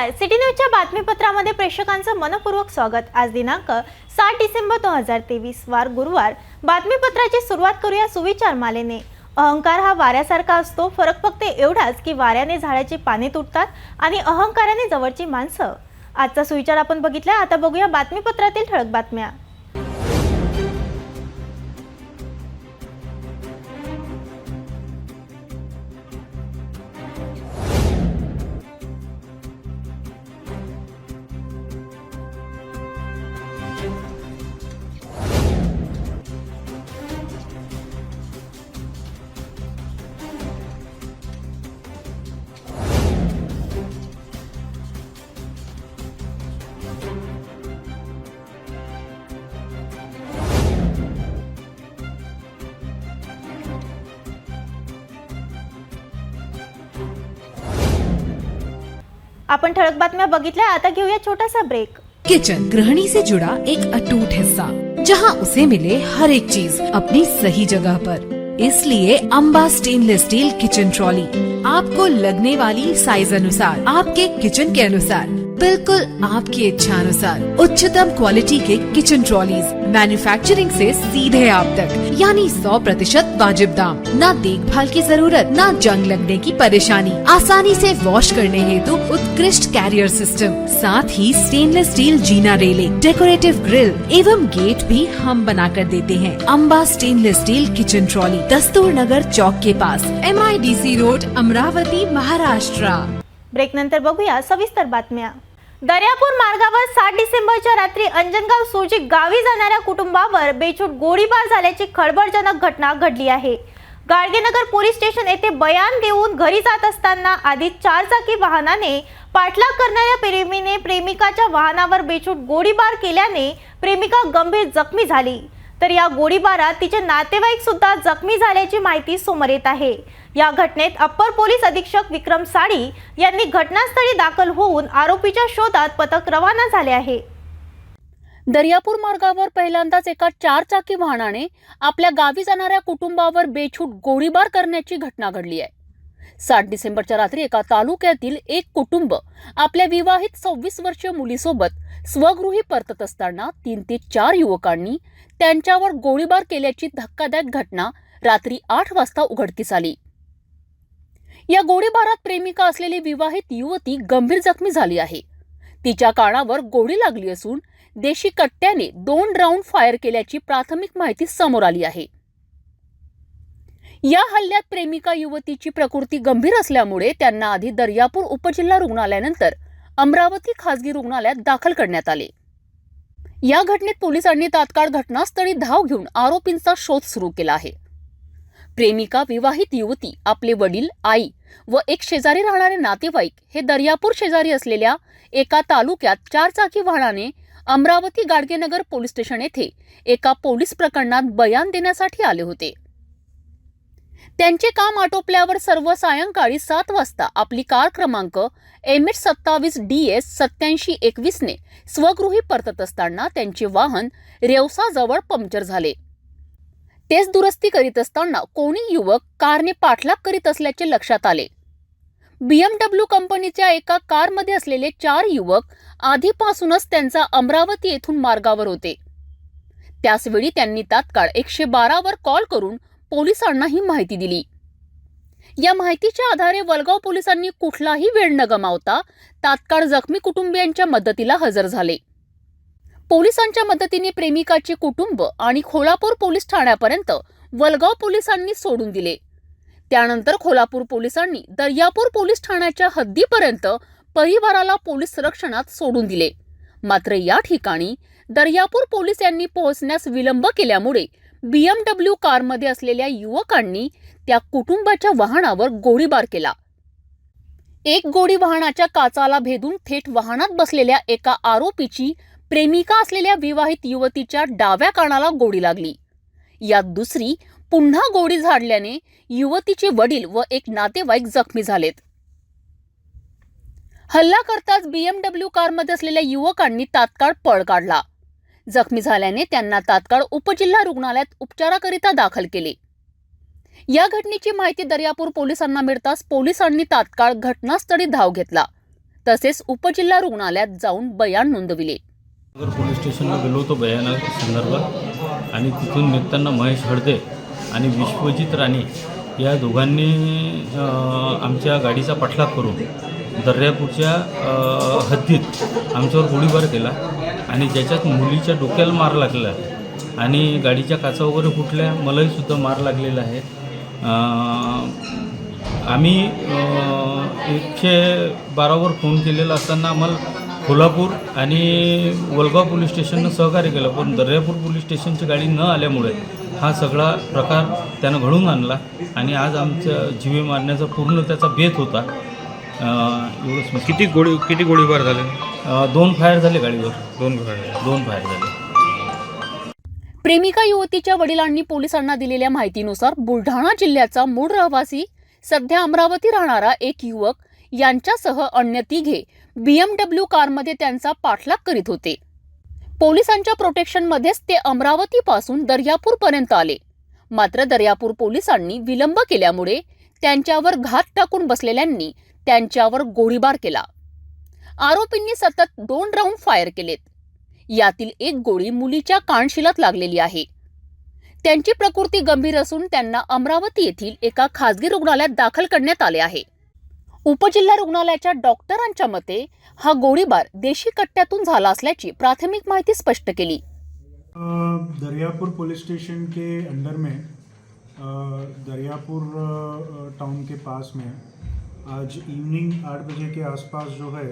नमस्कार, सिटी न्यूजच्या बातमीपत्रामध्ये प्रेक्षकांचं मनपूर्वक स्वागत। आज दिनांक 7 डिसेंबर 2023 वार गुरुवार। बातमीपत्राची सुरुवात करूया सुविचार मालेने। अहंकार हा वाऱ्यासारखा असतो, फरक फक्त एवढाच की वाऱ्याने झाडाची पाने तुटतात आणि अहंकाराने जवळची माणसं। आजचा सुविचार आपण बघितला, आता बघूया बातमीपत्रातील ठळक बातम्या। आपण ठळक बातम्या बघितल्या, आता घेऊया छोटासा ब्रेक। किचन गृहिणी से जुड़ा एक अटूट हिस्सा, जहां उसे मिले हर एक चीज अपनी सही जगह पर। इसलिए Amba stainless steel kitchen trolley आपको लगने वाली साइज अनुसार, आपके किचन के अनुसार, बिल्कुल आपकी इच्छा अनुसार उच्चतम क्वालिटी के किचन ट्रॉलीज मैन्युफैक्चरिंग से सीधे आप तक, यानी 100% वाजिब दाम, न देखभाल की जरूरत, न जंग लगने की परेशानी, आसानी से वॉश करने हेतु उत्कृष्ट कैरियर सिस्टम, साथ ही स्टेनलेस स्टील जीना रेलिंग, डेकोरेटिव ग्रिल एवं गेट भी हम बना कर देते हैं। Amba stainless steel kitchen trolley, Dastur Nagar Chowk के पास, MIDC road, Amravati, Maharashtra. Break नंतर बघूया सविस्तर बातम्या। दर्यापूर मार्गावर 7 डिसेंबरच्या रात्री अंजनगाव सोजी गावी जाणाऱ्या कुटुंबावर बेछूट गोळीबार झाल्याची खळबळजनक घटना घडली आहे। गाडगेनगर पोलीस स्टेशन येथे बयान देऊन घरी जात असताना आधी 4 चाकी वाहनाने पाठलाग करणाऱ्या प्रेमीने प्रेमिकाच्या वाहनावर बेछूट गोळीबार केल्याने प्रेमिका गंभीर जखमी झाली, तर या गोळीबारात तिचे नातेवाईक सुद्धा जखमी झाल्याची माहिती समोर येत आहे। या घटनेत अप्पर पोलीस अधीक्षक विक्रम साडी यांनी घटनास्थळी दाखल होऊन आरोपीच्या शोधात पथक रवाना झाले आहे। दर्यापूर मार्गावर पहिल्यांदाच एका 4 चाकी वाहनाने आपल्या गावी जाणाऱ्या कुटुंबावर बेछूट गोळीबार करण्याची घटना घडली आहे। 7 डिसेंबरच्या रात्री एका तालुक्यातील एक कुटुंब आपल्या विवाहित 26 वर्षीय मुलीसोबत स्वगृही परतत असताना 3 ते 4 युवकांनी त्यांच्यावर गोळीबार केल्याची धक्कादायक घटना रात्री 8 वाजता उघडकीस आली। या गोळीबारात प्रेमिका असलेली विवाहित युवती गंभीर जखमी झाली आहे। तिच्या कानावर गोळी लागली असून देशी कट्ट्याने 2 राऊंड फायर केल्याची प्राथमिक माहिती समोर आली आहे। या हल्ल्यात प्रेमिका युवतीची प्रकृती गंभीर असल्यामुळे त्यांना आधी दर्यापूर उपजिल्हा रुग्णालयानंतर अमरावती खासगी रुग्णालयात दाखल करण्यात आले। या घटनेत पोलिसांनी तात्काळ घटनास्थळी धाव घेऊन आरोपींचा शोध सुरू केला आहे। प्रेमिका विवाहित युवती, आपले वडील, आई व एक शेजारी राहणारे नातेवाईक हे दर्यापूर शेजारी असलेल्या एका तालुक्यात 4 चाकी वाहनाने अमरावती गाडगेनगर पोलीस स्टेशन येथे एका पोलीस प्रकरणात बयान देण्यासाठी आले होते। त्यांचे काम आटोपल्यावर सर्व सायंकाळी 7 वाजता आपली कार क्रमांक MH27DS 8721 ने स्वगृही परतत असताना त्यांचे वाहन रेवसाजवळ पंक्चर झाले। तेच दुरुस्ती करीत असताना कोणी युवक कारने पाठलाग करीत असल्याचे लक्षात आले। BMW कंपनीच्या एका कारमध्ये असलेले 4 युवक आधीपासूनच त्यांचा अमरावती येथून मार्गावर होते। त्याचवेळी त्यांनी तात्काळ 112 वर कॉल करून पोलिसांना ही माहिती दिली। या माहितीच्या आधारे वलगाव पोलिसांनी कुठलाही वेळ न गमावता तात्काळ जखमी कुटुंबियांच्या मदतीला हजर झाले। पोलिसांच्या मदतीने प्रेमिकाचे कुटुंब आणि खोलापूर पोलीस ठाण्यापर्यंत वलगाव पोलिसांनी सोडून दिले। त्यानंतर खोलापूर पोलिसांनी दर्यापूर पोलीस ठाण्याच्या हद्दीपर्यंत परिवाराला पोलीस संरक्षणात सोडून दिले। मात्र या ठिकाणी दर्यापूर पोलीस यांनी पोहोचण्यास विलंब केल्यामुळे BMW कारमध्ये असलेल्या युवकांनी त्या कुटुंबाच्या वाहनावर गोळीबार केला। एक गोळी वाहनाच्या काचाला भेदून थेट वाहनात बसलेल्या एका आरोपीची प्रेमिका असलेल्या विवाहित युवतीच्या डाव्या कानाला गोळी लागली। यात दुसरी पुन्हा गोळी झाडल्याने युवतीचे वडील व एक नातेवाईक जखमी झालेत। हल्ला करताच BMW कारमध्ये असलेल्या युवकांनी तात्काळ पळ काढला। जखमी झाल्याने त्यांना तात्काळ उपजिल्हा रुग्णालयात उपचाराकरिता दाखल केले। या घटनेची माहिती दर्यापूर पोलिसांना मिळताच पोलिसांनी तात्काळ घटनास्थळी धाव घेतला। तसेच उपजिल्हा रुग्णालयात जाऊन बयान नोंदविले. नगर पोलीस स्टेशनला गेलो होतो बयाना संदर्भात आणि तिथून निघताना महेश हळदे आणि विश्वजित राणे या दोघांनी आमच्या गाडीचा पाठलाग करून दर्यापूरच्या हद्दीत आमच्यावर गोळीबार केला आणि ज्याच्यात मुलीच्या डोक्याला मार लागला आणि गाडीच्या काचा वगैरे फुटल्या, मलाही सुद्धा मार लागलेला आहे. आम्ही 112वर फोन केलेला असताना आम्हाला कोल्हापूर आणि वलगाव पोलीस स्टेशननं सहकार्य केलं, पण दर्यापूर पोलीस स्टेशनची गाडी न आल्यामुळे हा सगळा प्रकार त्यानं घडून आणला आणि आज आमच्या जीवे मारण्याचा पूर्ण त्याचा बेत होता. एवढंच. किती गोळीबार झाले? 2 फायर झाले गाडीवर. 2 फायर. 2 फायर झाले. प्रेमिका युवतीच्या वडिलांनी पोलिसांना दिलेल्या माहितीनुसार बुलढाणा जिल्ह्याचा मूळ रहिवासी, सध्या अमरावती राहणारा एक युवक यांच्यासह अन्य 3 BMW कारमध्ये त्यांचा पाठलाग करीत होते. पोलिसांच्या प्रोटेक्शनमध्येच ते अमरावतीपासून दर्यापूरपर्यंत आले. मात्र दर्यापूर पोलिसांनी विलंब केल्यामुळे त्यांच्यावर घात टाकून बसलेल्यांनी त्यांच्यावर गोळीबार केला. आरोपींनी सतत 2 राऊंड फायर केलेत. यातील एक गोळी मुलीच्या कानशिलात लागलेली आहे. त्यांची प्रकृती गंभीर असून त्यांना अमरावती येथील एका खासगी रुग्णालयात दाखल करण्यात आले आहे. उपजिल्हा रुग्णालयाच्या डॉक्टरांच्या मते हा गोळीबार देशी कट्ट्यातून झाला असल्याची प्राथमिक माहिती स्पष्ट केली. दरियापुर पुलिस स्टेशन के अंडर में दरियापुर टाउन के पास में आज इवनिंग 8 बजे के आसपास जो है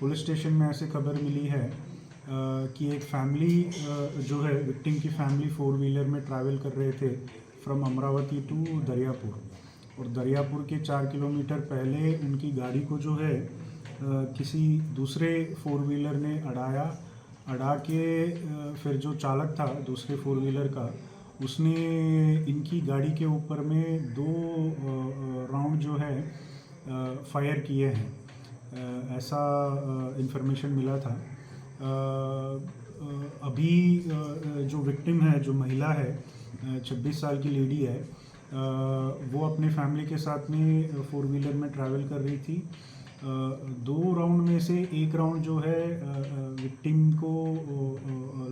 पुलिस स्टेशन में ऐसे खबर मिली है कि एक फैमिली जो है विक्टिम की फैमिली 4 व्हीलर में ट्रैवल कर रहे थे फ्रॉम अमरावती टू दरियापुर, और दरियापुर के 4 किलोमीटर पहले उनकी गाड़ी को जो है किसी दूसरे 4 व्हीलर ने अड़ा के फिर जो चालक था दूसरे 4 व्हीलर का, उसने इनकी गाड़ी के ऊपर में 2 राउंड जो है फायर किए हैं, ऐसा इंफॉर्मेशन मिला था. अभी जो विक्टिम है, जो महिला है, 26 साल की लेडी है, वो अपने फैमिली के साथ में 4 व्हीलर में ट्रैवल कर रही थी. 2 राउंड में से 1 राउंड जो है विक्टिम को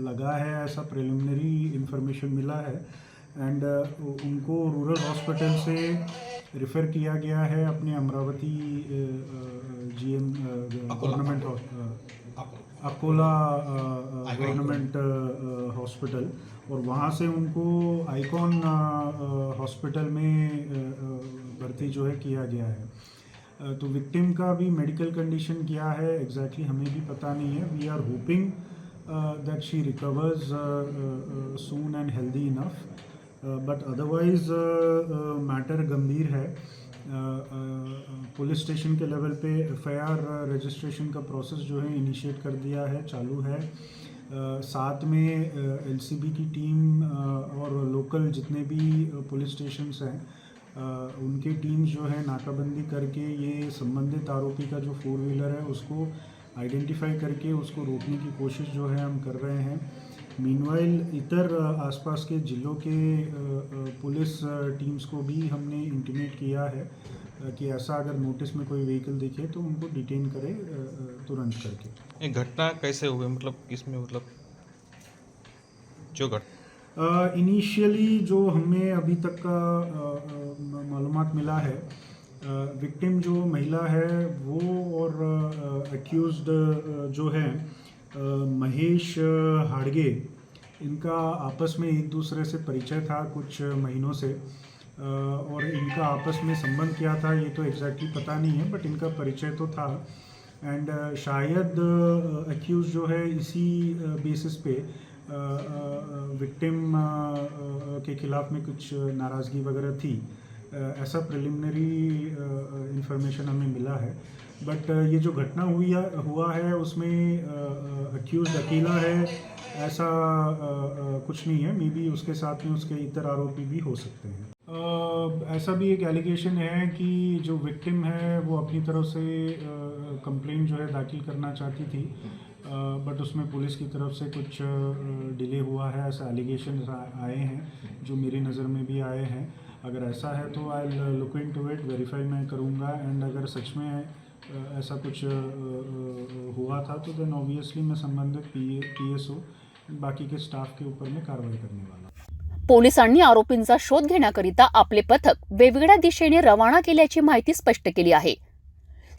लगा है, ऐसा प्रिलिमिनरी इंफॉर्मेशन मिला है. एंड उनको रूरल हॉस्पिटल से रेफ़र किया गया है अपने Amravati GM government Akola government hospital, और वहाँ से उनको आइकॉन हॉस्पिटल में भर्ती जो है किया गया है. तो विक्टिम का भी मेडिकल कंडीशन क्या है एग्जैक्टली हमें भी पता नहीं है. We are hoping that she recovers soon and healthy enough, but otherwise matter गंभीर है. पुलिस स्टेशन के लेवल पे FIR रजिस्ट्रेशन का प्रोसेस जो है इनिशिएट कर दिया है, चालू है. साथ में LCB की टीम और लोकल जितने भी पुलिस स्टेशंस हैं उनके टीम्स जो है नाकाबंदी करके ये संबंधित आरोपी का जो 4 व्हीलर है उसको आइडेंटिफाई करके उसको रोकने की कोशिश जो है हम कर रहे हैं. मीनवाइल इतर आसपास के ज़िलों के पुलिस टीम्स को भी हमने इंटीमेट किया है कि ऐसा अगर नोटिस में कोई व्हीकल दिखे तो उनको डिटेन करें तुरंत करके. ये घटना कैसे हुई, मतलब किसमें, मतलब जो इनिशियली जो हमें अभी तक का मालूमात मिला है, विक्टिम जो महिला है वो और एक्यूज्ड जो है महेश हाड़गे, इनका आपस में एक दूसरे से परिचय था कुछ महीनों से, और इनका आपस में संबंध क्या था ये तो एग्जैक्टली पता नहीं है, बट इनका परिचय तो था. एंड शायद एक्यूज जो है इसी बेसिस पे विक्टिम के ख़िलाफ़ में कुछ नाराज़गी वगैरह थी, ऐसा प्रिलिमिनरी इंफॉर्मेशन हमें मिला है. बट ये जो घटना हुआ है उसमें एक्यूज अकेला है ऐसा कुछ नहीं है. मे बी उसके साथ में उसके इतर आरोपी भी हो सकते हैं. ऐसा भी एक एलिगेशन है कि जो विक्टिम है वो अपनी तरफ से कंप्लेंट जो है दाखिल करना चाहती थी, बट उसमें पुलिस की तरफ से कुछ डिले हुआ है, ऐसा एलिगेशन आए हैं जो मेरी नज़र में भी आए हैं. अगर ऐसा है तो I look into it, verify मैं करूँगा, एंड अगर सच में ऐसा कुछ हुआ था तो देन ऑब्वियसली मैं संबंधित PSO बाकी के स्टाफ के ऊपर में कार्रवाई करने वाला हूं। पोलिसांनी आरोपींचा शोध घेण्याकरिता आपले पथक वेगवेगळ्या दिशेने रवाना केल्याची माहिती स्पष्ट केली आहे।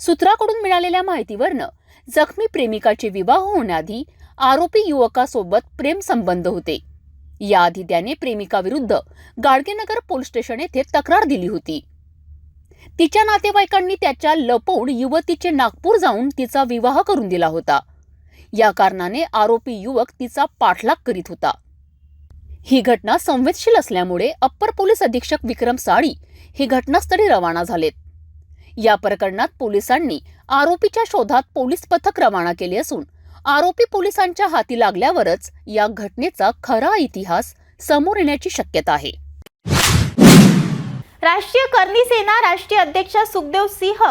सूत्राकडून मिळालेल्या माहितीवरनं जखमी प्रेमिकाचे विवाह होण्याआधी आरोपी युवकासोबत प्रेम संबंध होते। याआधी त्याने प्रेमिकाविरुद्ध गाडगेनगर पोलीस स्टेशन येथे तक्रार दिली होती। तिच्या नातेवाईकांनी त्याच्या लपवून युवतीचे नागपूर जाऊन तिचा विवाह करून दिला होता। या कारणाने आरोपी युवक तिचा पाठलाग करीत होता। ही घटना संवेदनशील असल्यामुळे अप्पर पोलीस अधीक्षक विक्रम साळी हे घटनास्थळी रवाना झालेत। या प्रकरणात पोलिसांनी आरोपीच्या शोधात पोलीस पथक रवाना केले असून आरोपी पोलिसांच्या हाती लागल्यावरच या घटनेचा खरा इतिहास समोर येण्याची शक्यता आहे। राष्ट्रीय करणी सेना राष्ट्रीय अध्यक्ष सुखदेव सिंह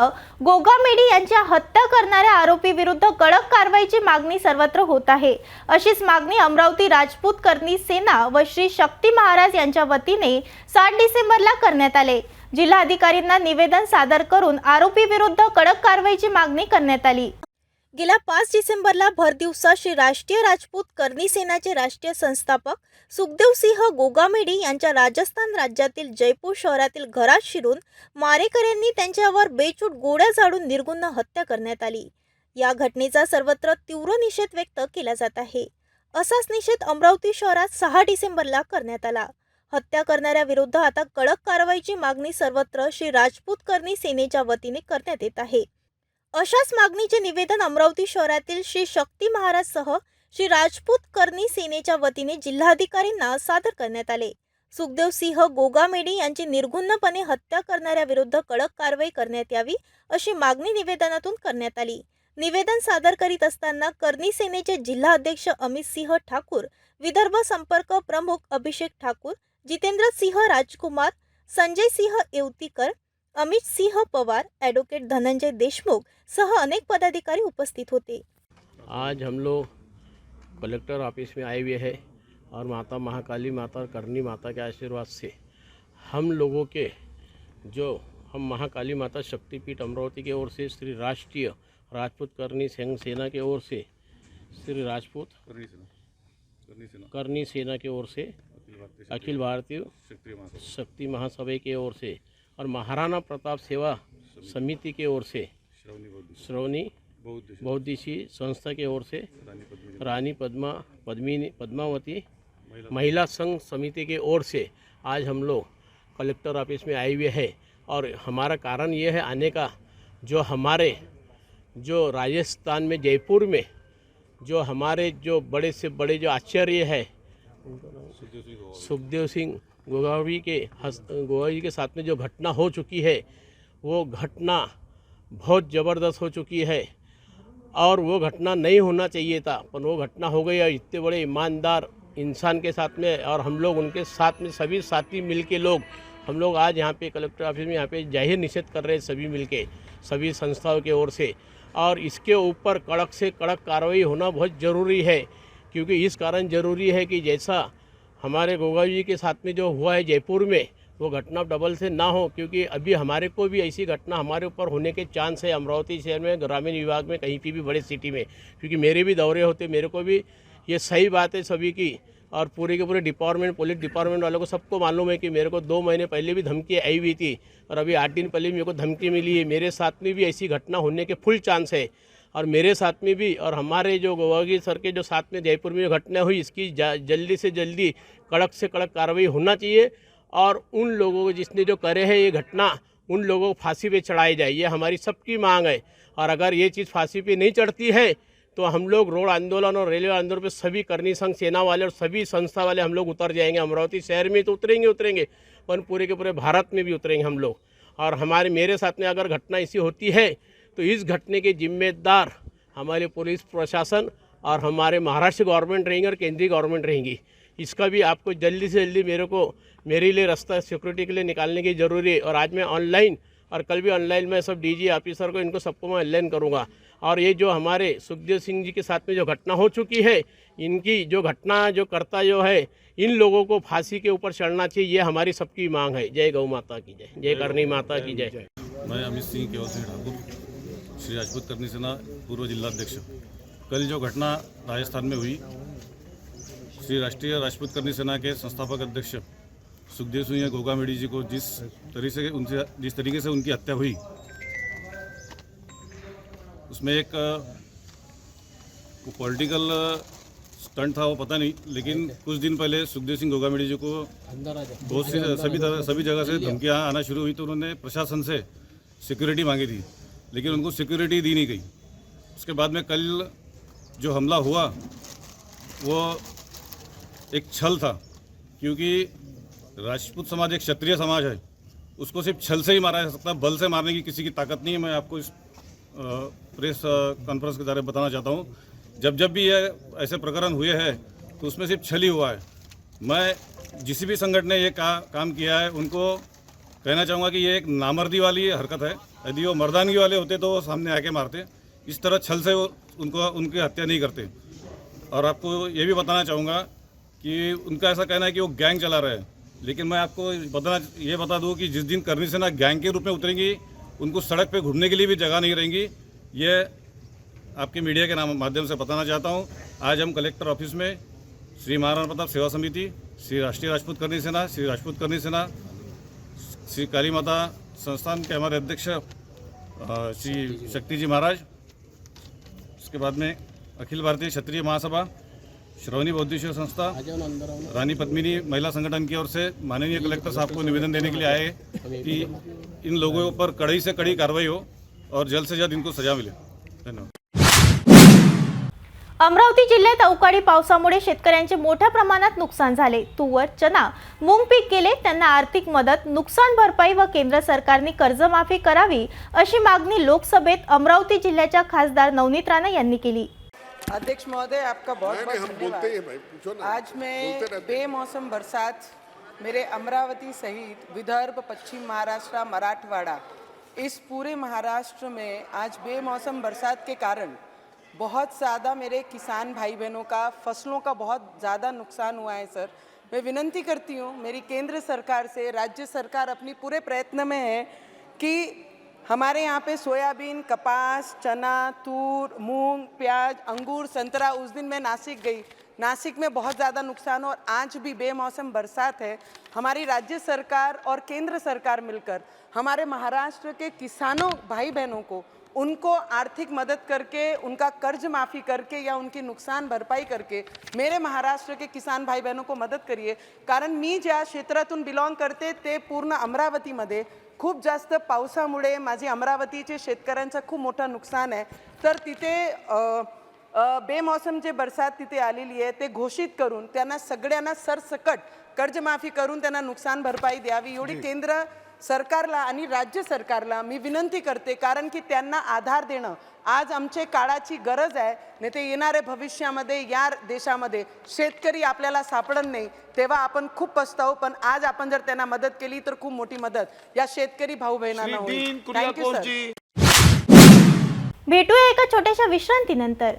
गोगामेडी यांच्या हत्या करणाऱ्या आरोपी विरुद्ध कडक कारवाईची मागणी सर्वत्र होत आहे। अशीच मागणी अमरावती राजपूत करणी सेना व श्री शक्ती महाराज यांच्या वतीने 7 डिसेंबरला करण्यात आले। जिल्हाधिकाऱ्यांना निवेदन सादर करून आरोपी विरुद्ध कडक कारवाईची मागणी करण्यात आली। गेल्या 5 डिसेंबरला भरदिवसा श्री राष्ट्रीय राजपूत करणी सेनाचे राष्ट्रीय संस्थापक सुखदेव सिंह गोगामेडी यांच्या राजस्थान राज्यातील जयपूर शहरातील घरात शिरून मारेकऱ्यांनी त्यांच्यावर बेछूट गोळ्या झाडून निर्गुण हत्या करण्यात आली। या घटनेचा सर्वत्र तीव्र निषेध व्यक्त केला जात आहे। असाच निषेध अमरावती शहरात 6 डिसेंबरला करण्यात आला। हत्या करणाऱ्या विरुद्ध आता कडक कारवाईची मागणी सर्वत्र श्री राजपूत करणी सेनेच्या वतीने करण्यात येत आहे। अशाच मागणीचे निवेदन अमरावती शहरातील श्री शक्ती महाराज सह श्री राजपूत करणी सेनेच्या वतीने जिल्हाधिकाऱ्यांना सादर करण्यात आले। सुखदेव सिंह गोगामेडी यांची निर्गुणपणे हत्या करणाऱ्या विरुद्ध कडक कारवाई करण्यात यावी अशी मागणी निवेदनातून करण्यात आली। निवेदन सादर करीत असताना करणी सेनेचे जिल्हा अध्यक्ष अमित सिंह ठाकूर, विदर्भ संपर्क प्रमुख अभिषेक ठाकूर, जितेंद्र सिंह राजकुमार, संजय सिंह येवतीकर, अमित सिंह पवार, एडवोकेट धनंजय देशमुख सह अनेक पदाधिकारी उपस्थित होते। आज हम लोग कलेक्टर ऑफिस में आए हुए हैं और माता महाकाली माता और करनी माता के आशीर्वाद से हम लोगों के जो हम महाकाली माता शक्तिपीठ अमरावती की ओर से श्री राष्ट्रीय राजपूत करनी संघ सेना के ओर से श्री राजपूत करनी सेना की ओर से अखिल भारतीय शक्ति महासभा की ओर से और महाराणा प्रताप सेवा समिति की ओर से श्रवणी बौद्धिशी संस्था की ओर से रानी पद्मावती महिला संघ समिति की ओर से आज हम लोग कलेक्टर ऑफिस में आए हुए हैं। और हमारा कारण ये है आने का, जो हमारे जो राजस्थान में जयपुर में जो हमारे जो बड़े से बड़े जो आचार्य है सुखदेव सिंह गोगावी के साथ में जो घटना हो चुकी है वो घटना बहुत ज़बरदस्त हो चुकी है और वो घटना नहीं होना चाहिए था, पर वो घटना हो गई। और इतने बड़े ईमानदार इंसान के साथ में और हम लोग उनके साथ में सभी साथी मिलके लोग हम लोग आज यहाँ पे कलेक्टर ऑफिस में यहाँ पे जाहिर निषेध कर रहे हैं सभी मिलके सभी संस्थाओं की ओर से। और इसके ऊपर कड़क से कड़क कार्रवाई होना बहुत ज़रूरी है, क्योंकि इस कारण ज़रूरी है कि जैसा हमारे गोगा जी के साथ में जो हुआ है जयपुर में वो घटना डबल से ना हो, क्योंकि अभी हमारे को भी ऐसी घटना हमारे ऊपर होने के चांस है अमरावती शहर में, ग्रामीण विभाग में, कहीं भी बड़े सिटी में, क्योंकि मेरे भी दौरे होते, मेरे को भी ये सही बात है सभी की। और पूरे के पूरे डिपार्टमेंट पुलिस डिपार्टमेंट वालों को सबको मालूम है कि मेरे को 2 महीने पहले भी धमकी आई हुई थी और अभी 8 दिन पहले भी मेरे को धमकी मिली है। मेरे साथ में भी ऐसी घटना होने के फुल चांस है और मेरे साथ में भी और हमारे जो गोवागी सर के जो साथ में जयपुर में जो घटना हुई इसकी जल्दी से जल्दी कड़क से कड़क कार्रवाई होना चाहिए। और उन लोगों को जिसने जो करे है ये घटना उन लोगों को फांसी पे चढ़ाई जाए, ये हमारी सबकी मांग है। और अगर ये चीज़ फांसी पे नहीं चढ़ती है तो हम लोग रोड आंदोलन और रेलवे आंदोलन पे सभी करनी संघ सेना वाले और सभी संस्था वाले हम लोग उतर जाएंगे। अमरावती शहर में तो उतरेंगे पर पूरे के पूरे भारत में भी उतरेंगे हम लोग। और मेरे साथ में अगर घटना ऐसी होती है तो इस घटने के जिम्मेदार हमारे पुलिस प्रशासन और हमारे महाराष्ट्र गवर्नमेंट रहेंगे और केंद्रीय गवर्नमेंट रहेंगी। इसका भी आपको जल्दी से जल्दी मेरे लिए रास्ता सिक्योरिटी के लिए निकालने की ज़रूरी है। और आज मैं ऑनलाइन और कल भी ऑनलाइन में सब डीजी ऑफिसर को इनको सबको मैं ऑनलाइन करूँगा। और ये जो हमारे सुखदेव सिंह जी के साथ में जो घटना हो चुकी है इनकी जो घटना जो करता जो है इन लोगों को फांसी के ऊपर चढ़ना चाहिए, ये हमारी सबकी मांग है। जय गौ माता की जय, जय करनी माता की जय। मैं अमित सिंह केवल सिंह ठाकुर श्री राजपूत करनी सेना पूर्व जिलाध्यक्ष। कल जो घटना राजस्थान में हुई, श्री राष्ट्रीय राजपूत करनी सेना के संस्थापक अध्यक्ष सुखदेव सिंह गोगामेडी जी को जिस तरीके से उनकी हत्या हुई, उसमें एक पॉलिटिकल स्टंट था वो पता नहीं, लेकिन कुछ दिन पहले सुखदेव सिंह गोगामेडी जी को बहुत सी सभी जगह से धमकियाँ आना शुरू हुई, तो उन्होंने प्रशासन से सिक्योरिटी मांगी थी, लेकिन उनको सिक्योरिटी दी नहीं गई। उसके बाद में कल जो हमला हुआ वो एक छल था, क्योंकि राजपूत समाज एक क्षत्रिय समाज है, उसको सिर्फ छल से ही मारा जा सकता है, बल से मारने की किसी की ताकत नहीं है। मैं आपको इस प्रेस कॉन्फ्रेंस के द्वारा बताना चाहता हूँ, जब भी ये ऐसे प्रकरण हुए हैं तो उसमें सिर्फ छल ही हुआ है। मैं जिस भी संगठन ने ये काम किया है उनको कहना चाहूँगा कि ये एक नामर्दी वाली हरकत है। यदि वो मर्दानगी वाले होते तो वो सामने आके मारते, इस तरह छल से वो उनकी हत्या नहीं करते। और आपको ये भी बताना चाहूँगा कि उनका ऐसा कहना है कि वो गैंग चला रहे हैं, लेकिन मैं आपको बता दूँ कि जिस दिन करनी सेना गैंग के रूप में उतरेंगी, उनको सड़क पे घूमने के लिए भी जगह नहीं रहेंगी। ये आपके मीडिया के माध्यम से बताना चाहता हूँ। आज हम कलेक्टर ऑफिस में श्री महाराणा प्रताप सेवा समिति, श्री राष्ट्रीय राजपूत करनी सेना, श्री राजपूत करनी सेना, श्री काली माता संस्थान के हमारे अध्यक्ष श्री शक्ति जी महाराज, उसके बाद में अखिल भारतीय क्षत्रिय महासभा, श्रवणी बौद्धेश्वर संस्था, रानी पद्मिनी महिला संगठन की ओर से माननीय कलेक्टर साहब को निवेदन देने के लिए आए कि इन लोगों पर कड़ी से कड़ी कार्रवाई हो और जल्द से जल्द इनको सजा मिले। धन्यवाद। अमरावती जिल्ह्यात अवकाळी पावसामुळे शेतकऱ्यांचे मोठ्या प्रमाणात नुकसान झाले। तूर, चना, मूग पीक गेले, त्यांना आर्थिक मदत, नुकसान भरपाई व केंद्र सरकारने कर्जमाफी करावी अशी मागणी लोकसभेत अमरावती जिल्ह्याच्या खासदार नवनीत राणा यांनी केली। अध्यक्ष महोदय, आपका बहुत बहुत धन्यवाद। आज मैं बेमौसम बरसात मेरे अमरावती सहित विदर्भ, पश्चिम महाराष्ट्र, मराठवाड़ा, इस पूरे महाराष्ट्र में आज बेमौसम बरसात के कारण बहुत ज़्यादा मेरे किसान भाई बहनों का फसलों का बहुत ज़्यादा नुकसान हुआ है। सर, मैं विनंती करती हूँ मेरी केंद्र सरकार से, राज्य सरकार अपनी पूरे प्रयत्न में है कि हमारे यहाँ पे सोयाबीन, कपास, चना, तूर, मूंग, प्याज, अंगूर, संतरा, उस दिन मैं नासिक गई, नासिक में बहुत ज़्यादा नुकसान, और आज भी बेमौसम बरसात है। हमारी राज्य सरकार और केंद्र सरकार मिलकर हमारे महाराष्ट्र के किसानों भाई बहनों को उनको आर्थिक मदद करके, उनका कर्ज माफ़ी करके या उनकी नुकसान भरपाई करके मेरे महाराष्ट्र के किसान भाई बहनों को मदत करिए। कारण मी ज्या क्षेत्रातून बिलॉंग करते ते पूर्ण अमरावतीमध्ये खूप जास्त पावसामुळे माझे अमरावतीचे शेतकऱ्यांचं खूप मोठं नुकसान आहे। तर तिथे बेमौसम जे बरसात तिथे आलेली आहे ते घोषित करून त्यांना सगळ्यांना सरसकट कर्जमाफी करून त्यांना नुकसान भरपाई द्यावी एवढी केंद्र सरकारला आणि राज्य सरकारला मी विनंती करते। कारण की त्यांना आधार देणं आज आमचे काळाची गरज आहे। नाही ते येणाऱ्या भविष्यामध्ये या देशामध्ये शेतकरी आपल्याला सापडत नाही तेव्हा आपण खूप पछतावू, पण आज आपण जर त्यांना मदत केली तर खूप मोठी मदत या शेतकरी भाऊ बहिणांना होईल। Thank you sir. भेटूया एका छोट्याशा विश्रांतीनंतर।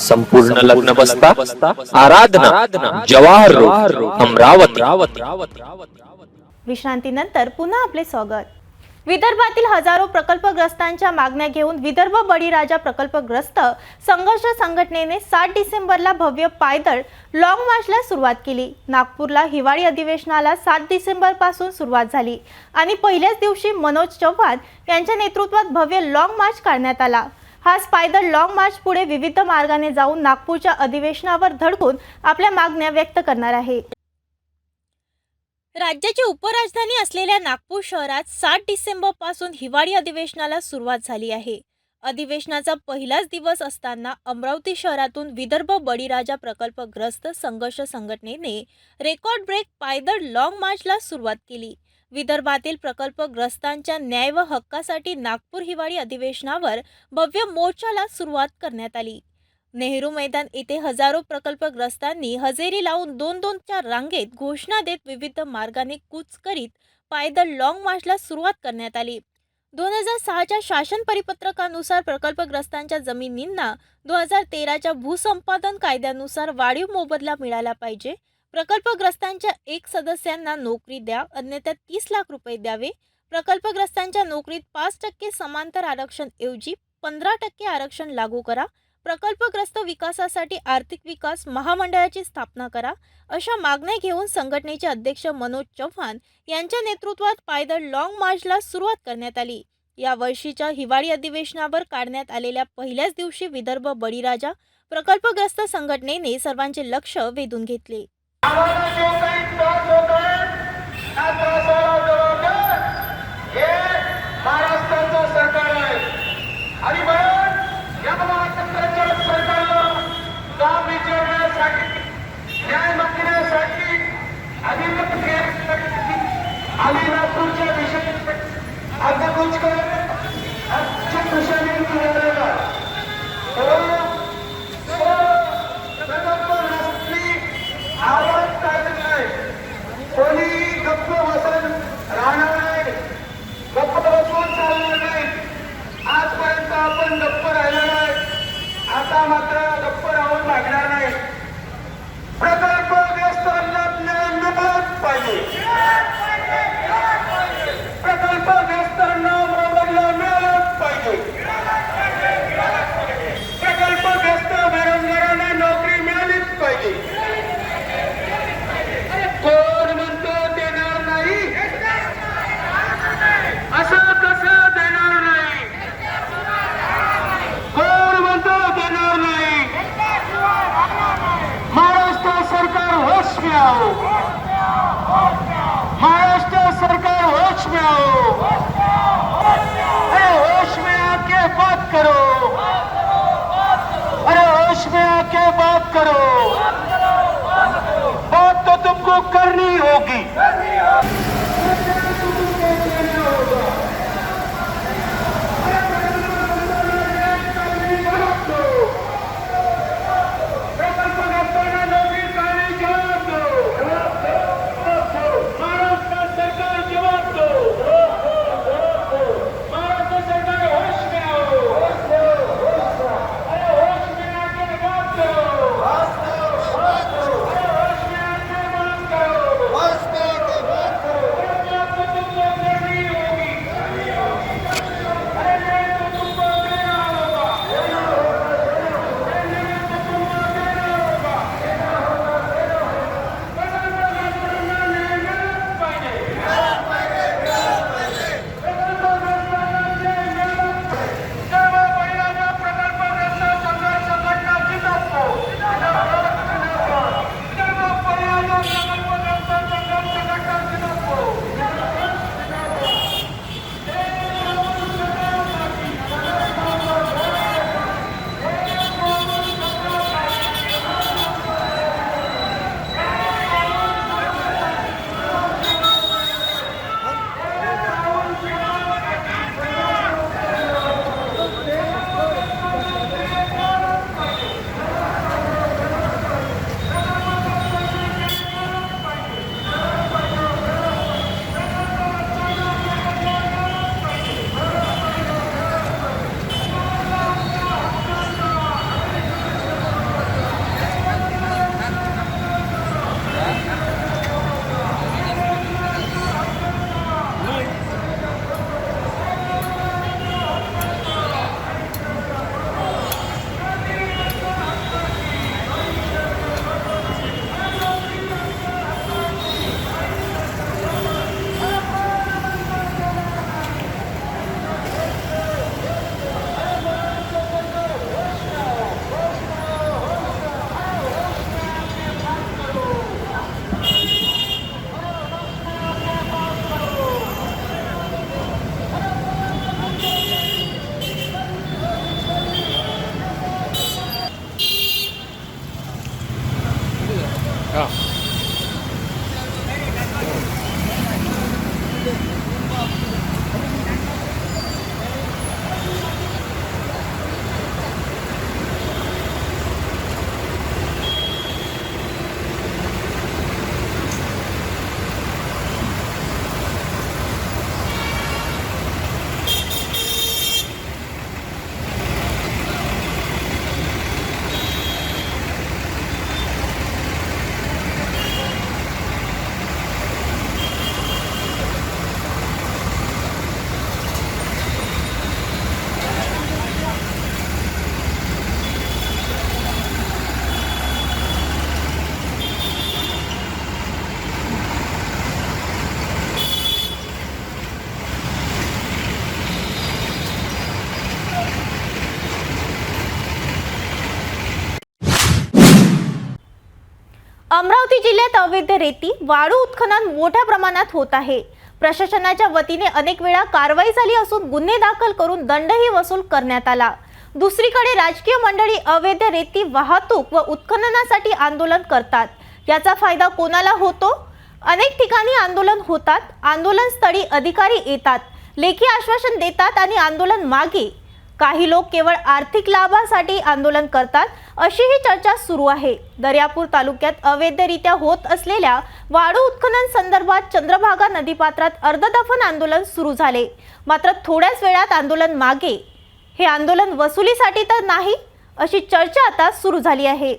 संपूर्ण लग्न बसता आराधना जवाहर रोड अमरावती। विश्रांतीनंतर पुन्हा आपले स्वागत। विदर्भातील हजारो प्रकल्पग्रस्तांच्या मागण्या घेऊन विदर्भ बळीराजा प्रकल्पग्रस्त संघर्ष संघटनेने 7 डिसेंबरला भव्य पायदळ लॉंग मार्चला सुरुवात केली। नागपूरला हिवाळी अधिवेशनाला 7 डिसेंबर पासून सुरुवात झाली आणि पहिल्याच दिवशी मनोज चव्हाण यांच्या नेतृत्वात भव्य लॉंग मार्च काढण्यात आला। हाच पायदळ लॉंग मार्च पुढे विविध मार्गाने जाऊन नागपूरच्या अधिवेशनावर धडकून आपल्या मागण्या व्यक्त करणार आहे। राज्याची उपराजधानी असलेल्या नागपूर शहरात 7 डिसेंबरपासून हिवाळी अधिवेशनाला सुरुवात झाली आहे. अधिवेशनाचा पहिलाच दिवस असताना अमरावती शहरातून विदर्भ बळीराजा प्रकल्पग्रस्त संघर्ष संघटनेने रेकॉर्ड ब्रेक पायदळ लॉंग मार्चला सुरुवात केली. विदर्भातील प्रकल्पग्रस्तांच्या न्याय व हक्कासाठी नागपूर हिवाळी अधिवेशनावर भव्य मोर्चाला सुरुवात करण्यात आली. नेहरू मैदान येथे हजारो प्रकल्पग्रस्तांनी हजेरी लावून 2-2च्या रांगेत घोषणा देत विविध मार्गाने कूच करीत पायदळ लॉंग मार्चला सुरुवात करण्यात आली. 2006च्या शासन परिपत्रकानुसार प्रकल्पग्रस्तांच्या जमिनींना 2013च्या भूसंपादन कायद्यानुसार वाढीव मोबदला मिळाला पाहिजे. प्रकल्पग्रस्तांच्या 1 सदस्यांना नोकरी द्या, अन्यथा 30 लाख रुपये द्यावे. प्रकल्पग्रस्तांच्या नोकरीत 5% समांतर आरक्षण ऐवजी 15% आरक्षण लागू करा. प्रकल्पग्रस्त विकासासाठी आर्थिक विकास महामंडळाची स्थापना करा. अशा मागण्या घेऊन संघटनेचे अध्यक्ष मनोज चव्हाण यांच्या नेतृत्वात पायदळ लॉंग मार्चला सुरुवात करण्यात आली. या वर्षीच्या हिवाळी अधिवेशनावर काढण्यात आलेल्या पहिल्याच दिवशी विदर्भ बळीराजा प्रकल्पग्रस्त संघटनेने सर्वांचे लक्ष वेधून घेतले. आजपर्यंत आपण गप्प राहिलो नाही, आता मात्र गप्प राहून लागणार नाही. प्रकल्पग्रस्तांना न्याय मिळालाच पाहिजे. प्रकल्पग्रस्तांना मोबदला मिळालाच पाहिजे. प्रकल्पग्रस्त बेरोजगारांना नोकरी मिळालीच पाहिजे. कोण म्हणतो देणार नाही? असं कसं देणार नाही? कोण म्हणतो देणार नाही? महाराष्ट्र सरकार होश में आओ. महाराष्ट्र सरकार होश में आओ. अरे होश में आके बात करो. अरे होश में आके बात करो. बात तो तुमको करनी होगी. अमरावती जिल्ह्यात अवैध रेती वाळू उत्खनन मोठ्या प्रमाणात होत आहे. प्रशासनाच्या वतीने अनेक वेळा कारवाई झाली असून गुन्हे दाखल करून दंडही वसूल करण्यात आला. दुसरीकडे राजकीय मंडळी अवैध रेती वाहतूक व उत्खननासाठी आंदोलन करतात. याचा फायदा कोणाला होतो? अनेक ठिकाणी आंदोलन होतात, आंदोलन स्थळी अधिकारी येतात, लेखी आश्वासन देतात आणि आंदोलन मागे. काही लोक केवळ आर्थिक लाभासाठी आंदोलन करतात, अशी ही चर्चा सुरू आहे. दर्यापूर तालुक्यात अवैधरित्या होत असलेल्या वाळू उत्खनन संदर्भात चंद्रभागा नदीपात्रात अर्धदफन आंदोलन सुरू झाले. मात्र थोड्याच वेळात आंदोलन मागे. हे आंदोलन वसुलीसाठी तर नाही, अशी चर्चा आता सुरू झाली आहे.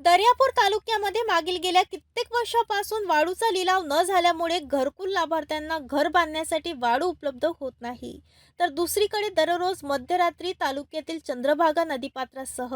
दर्यापूर तालुक्यामध्ये मागील गेल्या कित्येक वर्षापासून वाळूचा लिलाव न झाल्यामुळे घरकुल लाभार्थ्यांना घर बांधण्यासाठी वाळू उपलब्ध होत नाही. तर दुसरीकडे दररोज मध्यरात्री तालुक्यातील चंद्रभागा नदीपात्रासह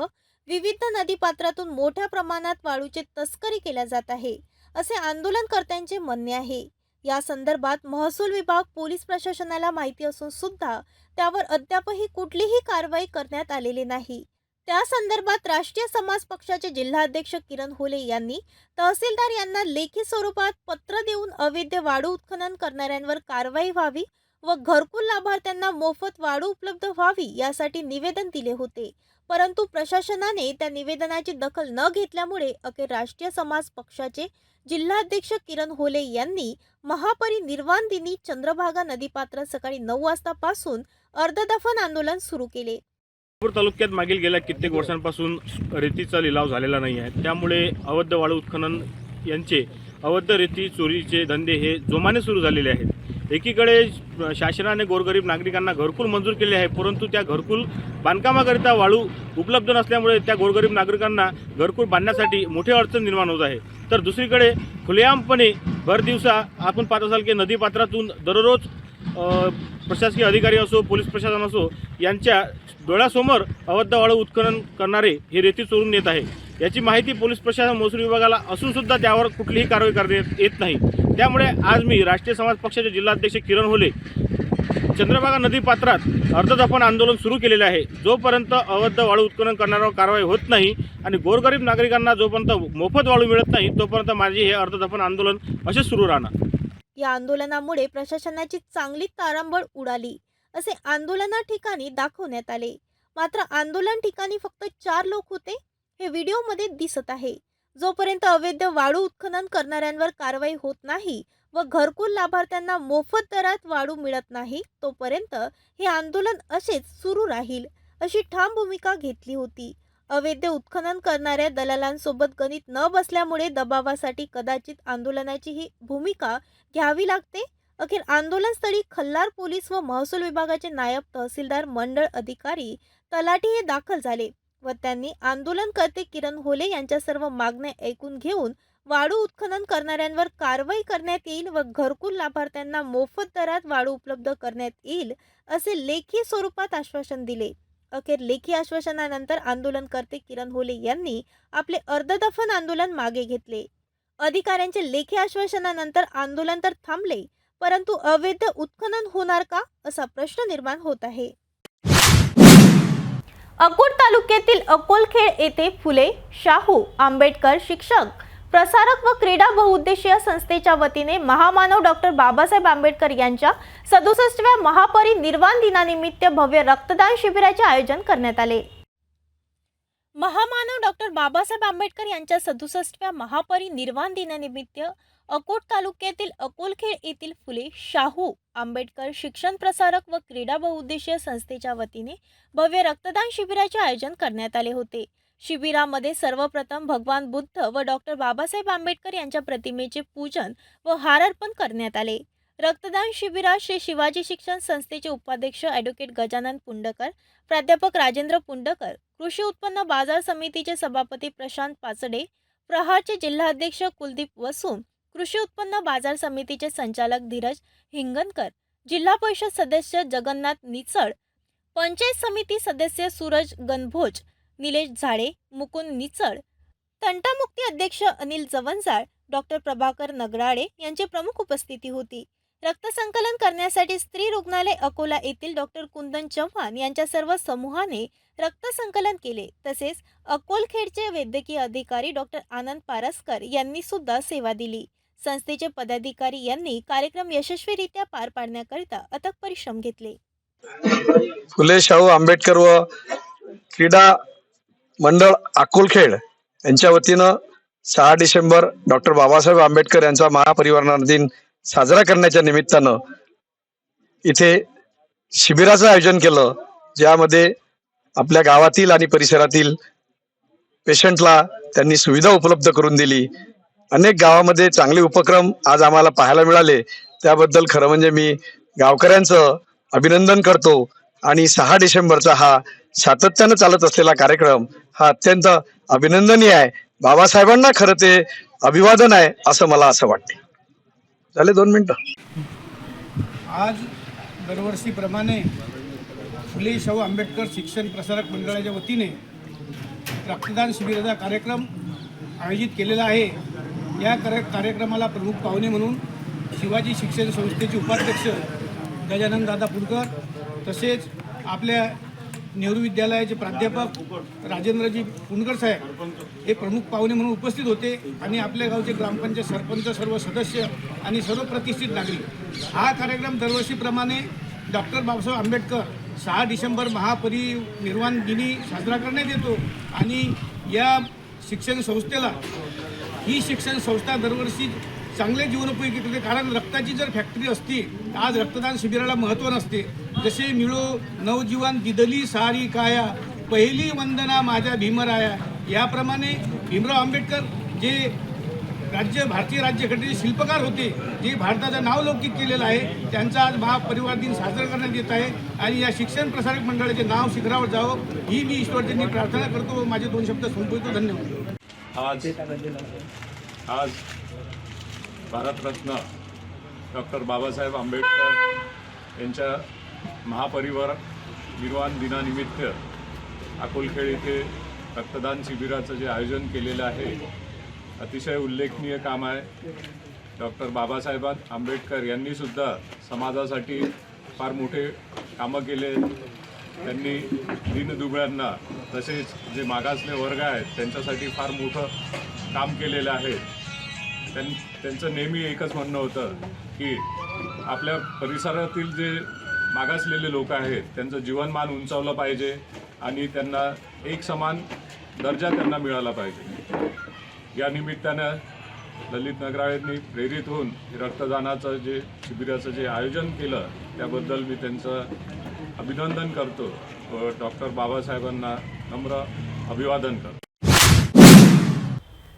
विविध नदीपात्रातून मोठ्या प्रमाणात वाळूची तस्करी केल्या जात आहे, असे आंदोलनकर्त्यांचे म्हणणे आहे. या संदर्भात महसूल विभाग, पोलीस प्रशासनाला माहिती असून सुद्धा त्यावर अद्यापही कुठलीही कारवाई करण्यात आलेली नाही. त्या संदर्भात राष्ट्रीय समाज पक्षाचे जिल्हाध्यक्ष किरण होले यांनी तहसीलदार यांना लेखी स्वरूपात पत्र देऊन अवैध वाळू उत्खनन करणाऱ्यांवर कारवाई व्हावी व घरकुल लाभार्थ्यांना मोफत वाळू उपलब्ध व्हावी यासाठी निवेदन दिले होते. परंतु प्रशासनाने त्या निवेदनाची दखल न घेतल्यामुळे अखेर राष्ट्रीय समाज पक्षाचे जिल्हाध्यक्ष किरण होले यांनी महापरिनिर्वाण दिनी चंद्रभागा नदीपात्रात सकाळी 9 वाजतापासून अर्धदफन आंदोलन सुरू केले. तालुक्यात मागील गेल्या कित्येक वर्षांपासून रेतीचा लिलाव झालेला नाही आहे. त्यामुळे अवैध वाळू उत्खनन यांचे अवैध रेती चोरीचे धंदे हे जोमाने सुरू झालेले आहेत. एकीकडे शासनाने गोरगरीब नागरिकांना घरकुल मंजूर केले आहे, परंतु त्या घरकुल बांधकामाकरिता वाळू उपलब्ध नसल्यामुळे त्या गोरगरीब नागरिकांना घरकुल बांधण्यासाठी मोठी अडचण निर्माण होत आहे. तर दुसरीकडे खुलेआमपणे भर दिवसा आपण पाहत असाल की नदीपात्रातून दररोज प्रशासकीय अधिकारी असो, पोलीस प्रशासन असो, यांच्या डोळ्यासमोर अवैध वाळू उत्खनन करणारे हे रेती चोरून नेत आहे. याची माहिती पोलीस प्रशासन, महसूल विभागाला असून सुद्धा त्यावर कुठलीही कारवाई करण्यात येत नाही. त्यामुळे आज मी राष्ट्रीय समाज पक्षाचे जिल्हाध्यक्ष किरण होले चंद्रभागा नदीपात्रात अर्धदफन आंदोलन सुरू केलेले आहे. जोपर्यंत अवैध वाळू उत्खनन करणाऱ्यावर कारवाई होत नाही आणि गोरगरीब नागरिकांना जोपर्यंत मोफत वाळू मिळत नाही, तोपर्यंत माझे हे अर्धदफन आंदोलन असे सुरू राहणार. या आंदोलनामुळे प्रशासनाची चांगली तारांबळ उडाली, असे आंदोलना ठिकाणी दाखवण्यात आले. मात्र आंदोलन ठिकाणी फक्त 4 लोक होते, हे व्हिडिओमध्ये दिसत आहे. जोपर्यंत अवैध वाळू उत्खनन करणाऱ्यांवर कारवाई होत नाही व घरकुल लाभार्थ्यांना मोफत दरात वाळू मिळत नाही, तोपर्यंत हे आंदोलन असेच सुरू राहील, अशी ठाम भूमिका घेतली होती. अवैध उत्खनन करणाऱ्या दलालांसोबत गणित न बसल्यामुळे दबावासाठी कदाचित आंदोलनाची ही भूमिका घ्यावी लागते. अखेर आंदोलनस्थळी खल्लार पोलीस व महसूल विभागाचे नायब तहसीलदार, मंडळ अधिकारी, तलाठी हे दाखल झाले व त्यांनी आंदोलनकर्ते किरण होले यांच्या सर्व मागण्या ऐकून घेऊन वाळू उत्खनन करणाऱ्यांवर कारवाई करण्यात येईल व घरकुल लाभार्थ्यांना मोफत दरात वाळू उपलब्ध करण्यात येईल, असे लेखी स्वरूपात आश्वासन दिले. अखेर लेखी आश्वासनानंतर आंदोलनकर्ते किरण होले यांनी आपले अर्धदफन आंदोलन मागे घेतले. अधिकाऱ्यांचे लेखी आश्वासनानंतर आंदोलन तर थांबले, परंतु अवैध उत्खनन होणार का, असा प्रश्न निर्माण होत आहे. अकोट तालुक्यातील अकोलखेड येथे फुले, शाहू आंबेडकर शिक्षक, प्रसारक व क्रीडा बहुउद्देशीय संस्थेच्या वतीने महामानव डॉक्टर बाबासाहेब आंबेडकर यांच्या 67व्या महापरिनिर्वाण दिनानिमित्त भव्य रक्तदान शिबिराचे आयोजन करण्यात आले. महामानव डॉक्टर बाबासाहेब आंबेडकर यांच्या 67व्या महापरिनिर्वाण दिनानिमित्त अकोट तालुक्यातील अकोलखेड येथील फुले, शाहू आंबेडकर शिक्षण, प्रसारक व क्रीडा बहुउद्देशीय संस्थेच्या वतीने भव्य रक्तदान शिबिराचे आयोजन करण्यात आले होते. शिबिरामध्ये सर्वप्रथम भगवान बुद्ध व डॉक्टर बाबासाहेब आंबेडकर यांच्या प्रतिमेचे पूजन व हार अर्पण करण्यात आले. रक्तदान शिबिरात श्री शिवाजी शिक्षण संस्थेचे उपाध्यक्ष ॲडव्होकेट गजानन पुंडकर, प्राध्यापक राजेंद्र पुंडकर, कृषी उत्पन्न बाजार समितीचे सभापती प्रशांत पाचडे, प्रहारचे जिल्हाध्यक्ष कुलदीप वसू, कृषी उत्पन्न बाजार समितीचे संचालक धीरज हिंगणकर, जिल्हा परिषद सदस्य जगन्नाथ निचळ, पंचायत समिती सदस्य सूरज गणभोज, निलेश झाडे, मुकुंद निचळ, तंटामुक्ती अध्यक्ष अनिल जवंजाळ, डॉक्टर प्रभाकर नगराळे यांची प्रमुख उपस्थिती होती. रक्तसंकलन करण्यासाठी स्त्री रुग्णालय अकोला येथील डॉक्टर कुंदन चव्हाण यांच्या सर्व समूहाने रक्तसंकलन केले. तसेच अकोलखेडचे वैद्यकीय अधिकारी डॉक्टर आनंद पारसकर यांनी सुद्धा सेवा दिली. संस्थेचे पदाधिकारी यांनी कार्यक्रम यशस्वीरित्या पार पाडण्याकरिता अथक परिश्रम घेतले. फुले शाहू आंबेडकर व क्रीडा मंडळ अकोलखेड यांच्या वतीनं 6 डिसेंबर डॉक्टर बाबासाहेब आंबेडकर यांचा महापरिनिर्वाण दिन साजरा करण्याच्या निमित्तानं इथे शिबिराचं आयोजन केलं, ज्यामध्ये आपल्या गावातील आणि परिसरातील पेशंटला त्यांनी सुविधा उपलब्ध करून दिली. अनेक गावामध्ये चांगले उपक्रम आज आम्हाला पाहायला मिळाले. त्याबद्दल खरं म्हणजे मी गावकऱ्यांचं अभिनंदन करतो. आणि 6 डिसेंबरचा हा सातत्यानं चालत असलेला कार्यक्रम हा अत्यंत अभिनंदनीय आहे. बाबासाहेबांना खरं ते अभिवादन आहे असं मला असं वाटते. झाले 2 मिनिटं. आज दरवर्षीप्रमाणे फुले शाहू आंबेडकर शिक्षण प्रसारक मंडळाच्या वतीने रक्तदान शिबिराचा कार्यक्रम आयोजित केलेला आहे. या कार्यक्रमाला प्रमुख पाहुणे म्हणून शिवाजी शिक्षण संस्थेचे उपाध्यक्ष गजानन दादा पुरकर, तसेच आपल्या नेहरू विद्यालयाचे प्राध्यापक राजेंद्रजी पुणकर साहेब हे प्रमुख पाहुणे म्हणून उपस्थित होते. आणि आपल्या गावचे ग्रामपंचायत सरपंच, सर्व सदस्य आणि सर्व प्रतिष्ठित नागरिक. हा कार्यक्रम दरवर्षीप्रमाणे डॉक्टर बाबासाहेब आंबेडकर 6 डिसेंबर महापरिनिर्वाण दिनी साजरा करण्यात येतो. आणि या शिक्षण संस्थेला ही शिक्षण संस्था दरवर्षी चांगले जीवनोपयोगी करते. कारण रक्ताची जर फॅक्टरी असती तर आज रक्तदान शिबिराला महत्त्व नसते. जसे मिळो नवजीवन दिदली सारी काया, पहिली वंदना माझ्या भीमराया. याप्रमाणे भीमराव आंबेडकर जे भारतीय राज्यघटनेचे शिल्पकार होते, जे भारताचं नाव लौकिक केलेलं आहे, त्यांचा आज महापरिवार दिन साजरा करण्यात येत आहे. आणि या शिक्षण प्रसारक मंडळाचे नाव शिखरावर जावं ही मी ईश्वरचरणी प्रार्थना करतो. माझे 2 शब्द संपवतो. धन्यवाद. आज भारतरत्न डॉक्टर बाबासाहेब आंबेडकर यांच्या महापरिनिर्वाण दिनानिमित्त अकोलखेड येथे रक्तदान शिबिराचं जे आयोजन केलेलं आहे, अतिशय उल्लेखनीय काम आहे. डॉक्टर बाबासाहेब आंबेडकर यांनीसुद्धा समाजासाठी फार मोठे कामं केले. त्यांनी दीनदुबळ्यांना तसेच जे मागासले वर्ग आहेत त्यांच्यासाठी फार मोठं काम केलेलं आहे. त्यांचं नेहमी एकच म्हणणं होतं की आपल्या परिसरातील जे मागासलेले लोक आहेत त्यांचं जीवनमान उंचावलं पाहिजे आणि त्यांना एक समान दर्जा त्यांना मिळाला पाहिजे. या निमित्तानं ललित नगराळेंनी प्रेरित होऊन रक्तदानाचं जे शिबिराचं जे आयोजन केलं त्याबद्दल मी त्यांचं अभिनंदन करतो व डॉक्टर बाबासाहेबांना नम्र अभिवादन करतो.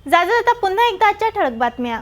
जाता पुन्हा एकदा आजच्या ठळक बातम्या.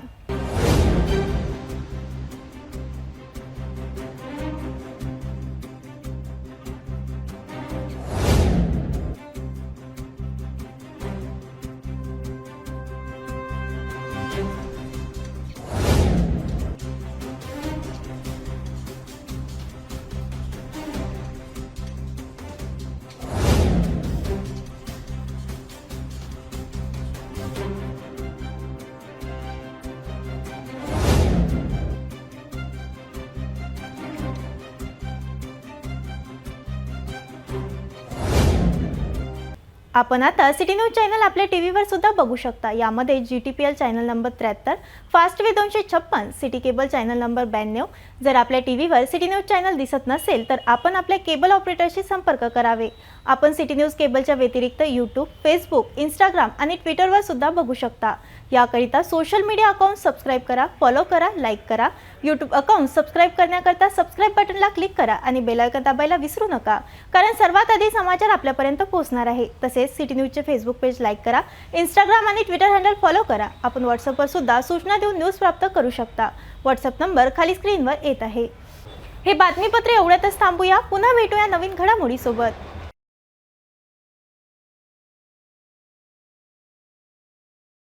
आपण आता सिटी न्यूज चॅनल आपल्या टीव्हीवर सुद्धा बघू शकता. यामध्ये GTPL channel number 73, fast way 256, city cable channel number 92. जर आपल्या टीव्हीवर सिटी न्यूज चॅनल दिसत नसेल तर आपण आपल्या केबल ऑपरेटरशी संपर्क करावे. आपण सिटी न्यूज केबलच्या व्यतिरिक्त यूट्यूब, फेसबुक, इंस्टाग्राम आणि ट्विटरवर सुद्धा बघू शकता. याकरिता सोशल मीडिया अकाउंट सबस्क्राईब करा, फॉलो करा, लाईक करा. यूट्यूब अकाउंट सबस्क्राईब करण्याकरता सबस्क्राईब बटनला क्लिक करा आणि बेल आयकॉन दाबायला विसरू नका, कारण सर्वात आधी समाचार आपल्यापर्यंत पोहोचणार आहे. तसेच सिटी न्यूजचे फेसबुक पेज लाईक करा, इंस्टाग्राम आणि ट्विटर हँडल फॉलो करा. आपण व्हॉट्सअपवर सुद्धा सूचना देऊन न्यूज प्राप्त करू शकता. व्हॉट्सअप नंबर खाली स्क्रीनवर येत आहे. हे बातमीपत्र एवढ्यातच थांबूया. पुन्हा भेटूया नवीन घडामोडीसोबत.